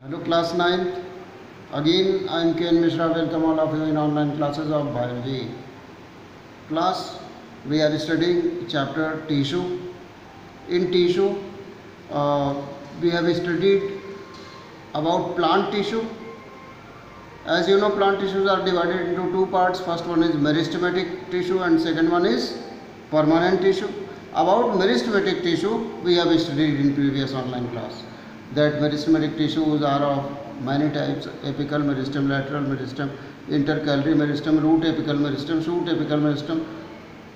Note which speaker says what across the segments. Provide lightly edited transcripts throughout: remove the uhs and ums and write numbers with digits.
Speaker 1: Hello class 9th. Again I am Ken Mishra. Welcome all of you in online classes of biology. Class, we are studying chapter tissue. In tissue, we have studied about plant tissue. As you know, plant tissues are divided into two parts. First one is meristematic tissue and second one is permanent tissue. About meristematic tissue, we have studied in previous online class. That meristematic tissues are of many types: apical meristem, lateral meristem, intercalary meristem, root apical meristem, shoot apical meristem,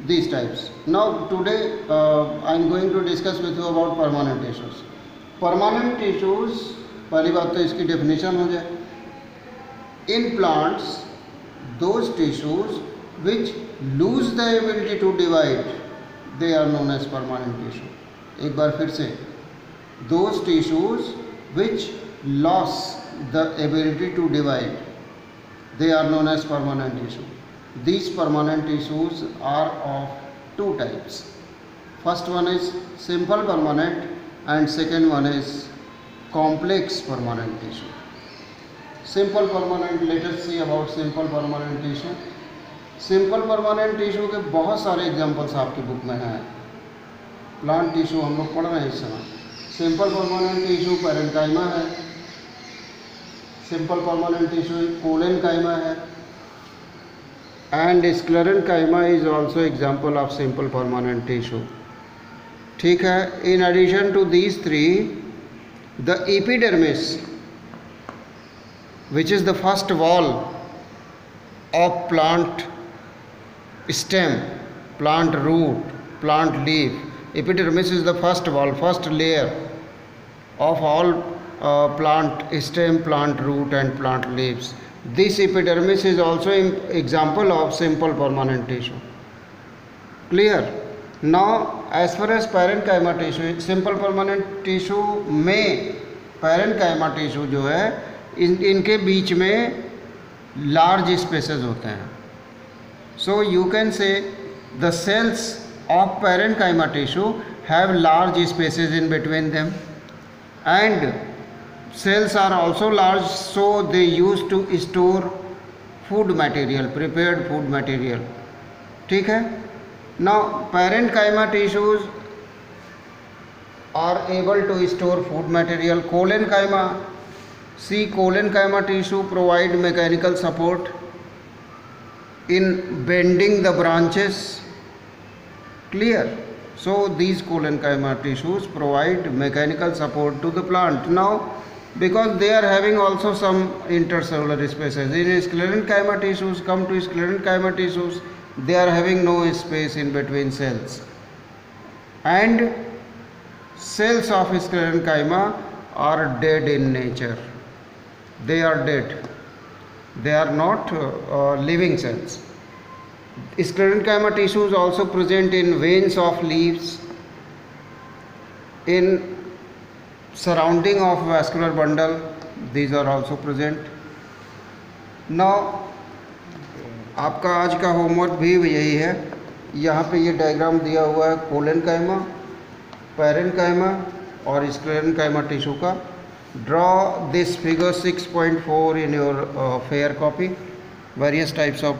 Speaker 1: these types. Now today I am going to discuss with you about permanent tissues. Permanent tissues, पहली बात तो इसकी definition हो जाए. In plants, those tissues which lose the ability to divide, they are known as permanent tissue. एक बार फिर से, those tissues which lost the ability to divide, they are known as permanent tissue. These permanent tissues are of two types. First one is simple permanent and second one is complex permanent tissue. Simple permanent, let us see about simple permanent tissue. Simple permanent tissue के बहुत सारे examples आपकी book में हैं. Plant tissue हम लोग पढ़ रहे हैं इस समय. सिंपल परमानेंट टिश्यू पैरेन्काइमा है, सिंपल परमानेंट टिश्यू कोलेनकाइमा है, and sclerenchyma is also example of simple permanent tissue. ठीक है. In addition to these three, the epidermis, which is the first wall of plant stem, plant root, plant leaf. Epidermis is the first wall, first layer of all plant stem, plant root and plant leaves. This epidermis is also an example of simple permanent tissue. Clear? Now as far as parenchyma tissue, simple permanent tissue में parenchyma tissue जो है, इनके बीच में large spaces होते हैं. So you can say the cells of parenchyma tissue have large spaces in between them and cells are also large, so they use to store food material, prepared food material. ठीक है. Now parenchyma tissues are able to store food material. Collenchyma, see, colenchyma tissue provide mechanical support in bending the branches. Clear? So these colenchyma tissues provide mechanical support to the plant. Now because they are having also some intercellular spaces, in sclerenchyma tissues, come to sclerenchyma tissues, they are having no space in between cells, and cells of sclerenchyma are dead in nature. They are dead, they are not living cells. Sclerenchyma tissues also present in veins of leaves, in surrounding of vascular bundle, these are also present. Now आपका आज का homework भी यही है. यहाँ पे ये diagram दिया हुआ है कोलेनकाइमा, पैरेन्काइमा और स्क्लेरेनकाइमा टिश्यू का. Draw this figure 6.4 in your fair copy. Various types of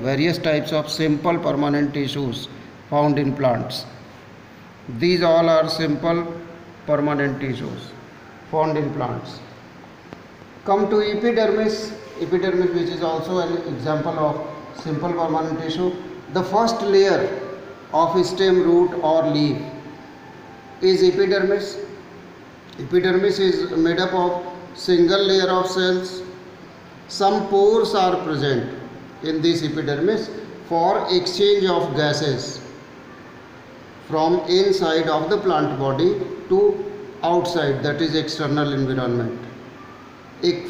Speaker 1: various types of simple permanent tissues found in plants. These all are simple permanent tissues found in plants. Come to epidermis. Epidermis, which is also an example of simple permanent tissue. The first layer of stem, root or leaf is epidermis. Epidermis is made up of single layer of cells. Some pores are present in this epidermis for exchange of gases from inside of the plant body to outside, that is external environment.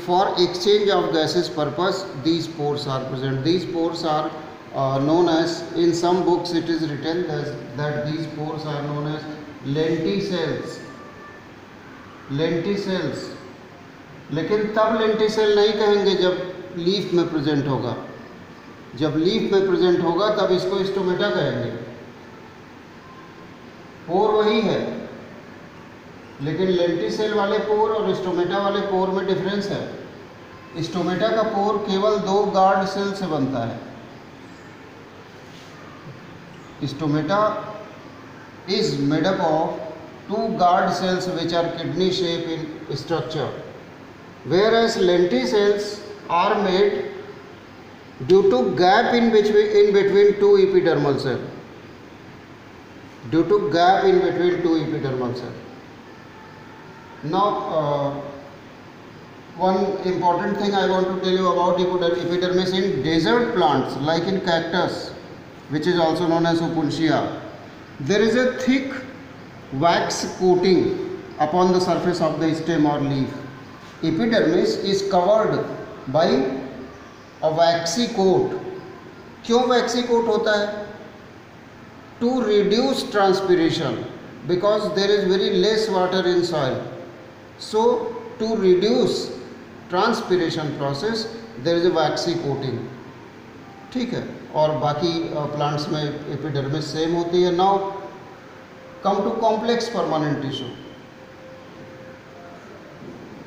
Speaker 1: For exchange of gases purpose, these pores are present. These pores are known as, in some books it is written as that these pores are known as lenticels. Lenticels, लेकिन तब lenticel नहीं कहेंगे जब leaf में present होगा. जब leaf में present होगा तब इसको स्टोमेटा कहेंगे. पोर वही है, लेकिन लेंटिसेल वाले पोर और स्टोमेटा वाले पोर में डिफरेंस है। स्टोमेटा का पोर केवल 2 गार्ड सेल से बनता है। Stomata is made up of 2 guard cells which are kidney shape in structure, whereas lenticels are made due to gap in between 2 epidermal cells. Due to gap in between 2 epidermal cells. Now, one important thing I want to tell you about epidermis in desert plants like in cactus, which is also known as Opuntia. There is a thick wax coating upon the surface of the stem or leaf. Epidermis is covered by a waxy coat. क्यों waxy coat होता है? To reduce transpiration, because there is very less water in soil. So to reduce transpiration process, there is a waxy coating. ठीक है, और बाकी plants में epidermis सेम होती है। Now come to complex permanent tissue.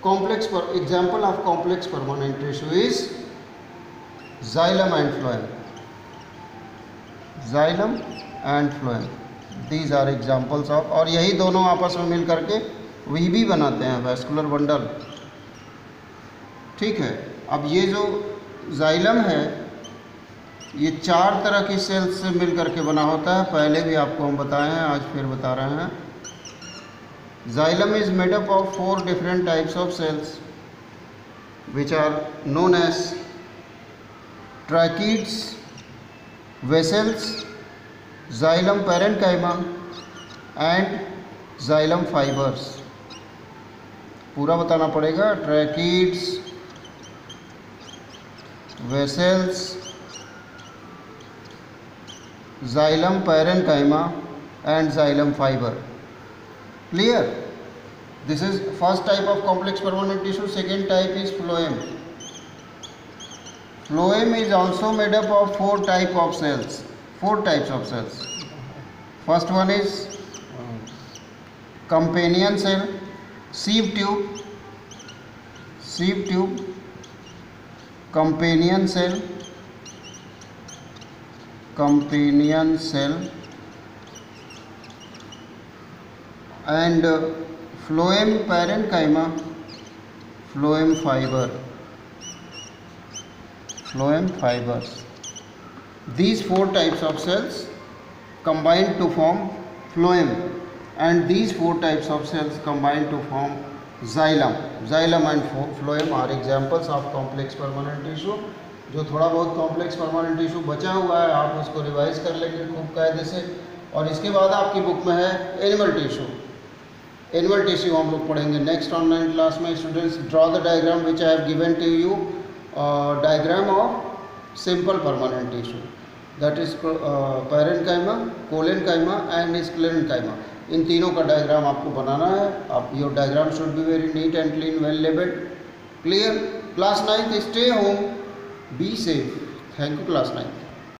Speaker 1: Complex पर example of complex permanent tissue is xylem and phloem. Xylem and phloem, these are examples of, और यही दोनों आपस में मिल करके वीबी बनाते हैं, वैस्कुलर बंडल। ठीक है, अब ये जो जाइलम है ये 4 तरह की सेल्स से मिल करके बना होता है। पहले भी आपको हम बताए हैं, आज फिर बता रहे हैं। Xylem is made up of 4 different types of cells which are known as tracheids, vessels, xylem parenchyma and xylem fibres. पूरा बताना पड़ेगा। Tracheids, vessels, xylem parenchyma and xylem fiber. Clear? This is first type of complex permanent tissue. Second type is phloem. Phloem is also made up of 4 types of cells. 4 types of cells. First one is companion cell, sieve tube, companion cell and phloem parenchyma, phloem fibers. These 4 types of cells combine to form phloem, and these 4 types of cells combine to form xylem. Xylem and phloem are examples of complex permanent tissue. जो थोड़ा बहुत complex permanent tissue बचा हुआ है आप उसको revise कर लेंगे खूब कायदे से। और इसके बाद आपकी बुक में है एनिमल टिश्यू। एनिमल टिश्यू हम लोग पढ़ेंगे नेक्स्ट ऑनलाइन क्लास में। Students, draw the diagram which I have given to you, diagram of simple permanent tissue, that is parenchyma, collenchyma and sclerenchyma. इन तीनों का डायग्राम आपको बनाना है। आप your diagram should be very neat and clean, well labelled. Clear? Class 9th, stay home, be safe. Thank you, class 9.